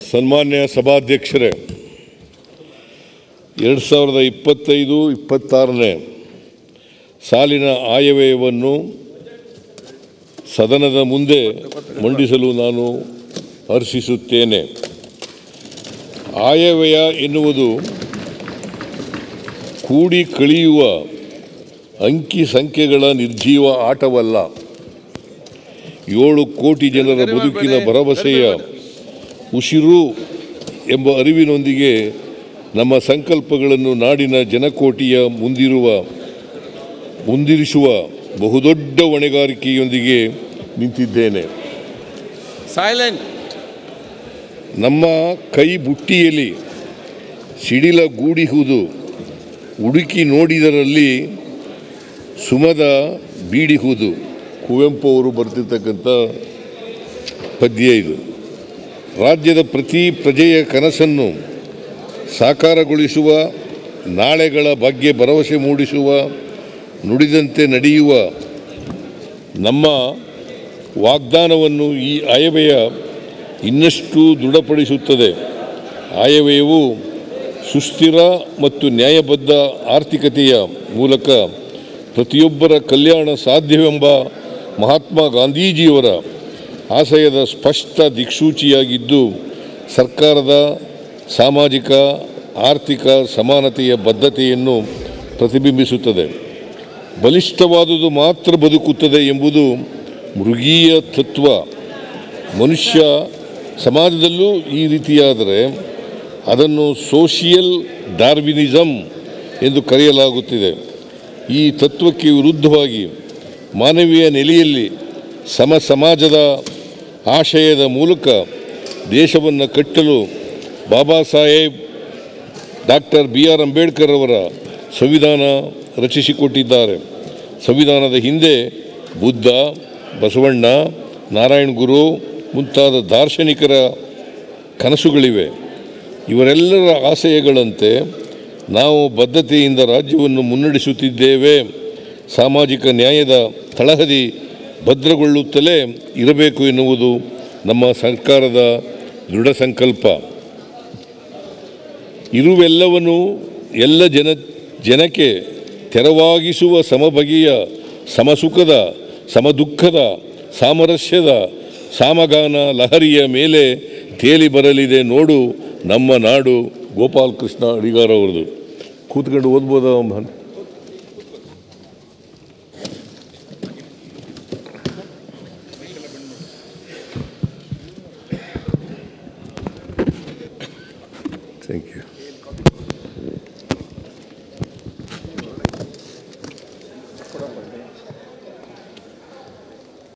ಸನ್ಮಾನ್ಯ ಸಭಾಧ್ಯಕ್ಷರೇ, 2025-26ನೇ ಸಾಲಿನ ಆಯವ್ಯಯವನ್ನು ಸದನದ ಮುಂದೆ ಮಂಡಿಸಲು ನಾನು ಹರ್ಷಿಸುತ್ತೇನೆ. ಆಯವ್ಯಯ ಎನ್ನುವುದು ಕೂಡಿ ಕಳೆಯುವ ಅಂಕಿ ಸಂಖ್ಯೆಗಳ ನಿರ್ಜೀವ ಆಟವಲ್ಲ. 7 ಕೋಟಿ ಜನರ ಬದುಕಿನ ಭರವಸೆಯ ಉಸಿರು ಎಂಬ ಅರಿವಿನೊಂದಿಗೆ ನಮ್ಮ ಸಂಕಲ್ಪಗಳನ್ನು ನಾಡಿನ ಜನಕೋಟಿಯ ಮುಂದಿರಿಸುವ ಬಹುದೊಡ್ಡ ಹೊಣೆಗಾರಿಕೆಯೊಂದಿಗೆ ನಿಂತಿದ್ದೇನೆ. ನಮ್ಮ ಕೈ ಬುಟ್ಟಿಯಲ್ಲಿ ಸಿಡಿಲ ಗೂಡಿಹುದು, ಹುಡುಕಿ ನೋಡಿದರಲ್ಲಿ ಸುಮದ ಬೀಡಿಹುದು. ಕುವೆಂಪು ಅವರು ಬರೆದಿರ್ತಕ್ಕಂಥ ಪದ್ಯ ಇದು. ರಾಜ್ಯದ ಪ್ರತಿ ಪ್ರಜೆಯ ಕನಸನ್ನು ಸಾಕಾರಗೊಳಿಸುವ, ನಾಳೆಗಳ ಬಗ್ಗೆ ಭರವಸೆ ಮೂಡಿಸುವ, ನುಡಿದಂತೆ ನಡೆಯುವ ನಮ್ಮ ವಾಗ್ದಾನವನ್ನು ಈ ಆಯವ್ಯಯ ಇನ್ನಷ್ಟು ದೃಢಪಡಿಸುತ್ತದೆ. ಆಯವ್ಯಯವು ಸುಸ್ಥಿರ ಮತ್ತು ನ್ಯಾಯಬದ್ಧ ಆರ್ಥಿಕತೆಯ ಮೂಲಕ ಪ್ರತಿಯೊಬ್ಬರ ಕಲ್ಯಾಣ ಸಾಧ್ಯವೆಂಬ ಮಹಾತ್ಮ ಗಾಂಧೀಜಿಯವರ ಆಶಯದ ಸ್ಪಷ್ಟ ದಿಕ್ಸೂಚಿಯಾಗಿದ್ದು, ಸರ್ಕಾರದ ಸಾಮಾಜಿಕ ಆರ್ಥಿಕ ಸಮಾನತೆಯ ಬದ್ಧತೆಯನ್ನು ಪ್ರತಿಬಿಂಬಿಸುತ್ತದೆ. ಬಲಿಷ್ಠವಾದುದು ಮಾತ್ರ ಬದುಕುತ್ತದೆ ಎಂಬುದು ಮೃಗೀಯ ತತ್ವ. ಮನುಷ್ಯ ಸಮಾಜದಲ್ಲೂ ಈ ರೀತಿಯಾದರೆ ಅದನ್ನು ಸೋಷಿಯಲ್ ಡಾರ್ವಿನಿಸಮ್ ಎಂದು ಕರೆಯಲಾಗುತ್ತಿದೆ. ಈ ತತ್ವಕ್ಕೆ ವಿರುದ್ಧವಾಗಿ ಮಾನವೀಯ ನೆಲೆಯಲ್ಲಿ ಸಮಾಜದ ಆಶಯದ ಮೂಲಕ ದೇಶವನ್ನು ಕಟ್ಟಲು ಬಾಬಾ ಸಾಹೇಬ್ ಡಾಕ್ಟರ್ BR ಅಂಬೇಡ್ಕರ್ ಅವರ ಸಂವಿಧಾನ ರಚಿಸಿಕೊಟ್ಟಿದ್ದಾರೆ. ಸಂವಿಧಾನದ ಹಿಂದೆ ಬುದ್ಧ, ಬಸವಣ್ಣ, ನಾರಾಯಣ ಗುರು ಮುಂತಾದ ದಾರ್ಶನಿಕರ ಕನಸುಗಳಿವೆ. ಇವರೆಲ್ಲರ ಆಶಯಗಳಂತೆ ನಾವು ಬದ್ಧತೆಯಿಂದ ರಾಜ್ಯವನ್ನು ಮುನ್ನಡೆಸುತ್ತಿದ್ದೇವೆ. ಸಾಮಾಜಿಕ ನ್ಯಾಯದ ತಳಹದಿ ಭದ್ರಗೊಳ್ಳುತ್ತಲೇ ಇರಬೇಕು ಎನ್ನುವುದು ನಮ್ಮ ಸರ್ಕಾರದ ದೃಢ ಸಂಕಲ್ಪ. ಇರುವೆಲ್ಲವನ್ನು ಎಲ್ಲ ಜನಕ್ಕೆ ತೆರವಾಗಿಸುವ ಸಮಬಗೆಯ, ಸಮಸುಖದ, ಸಮದುಃಖದ, ಸಾಮರಸ್ಯದ ಸಾಮಗಾನ ಲಹರಿಯ ಮೇಲೆ ತೇಲಿ ಬರಲಿದೆ ನೋಡು ನಮ್ಮ ನಾಡು. ಗೋಪಾಲ್ ಕೃಷ್ಣ ಅಡಿಗಾರ್ ಅವರದು. ಕೂತ್ಕೊಂಡು ಓದ್ಬೋದ? Thank you.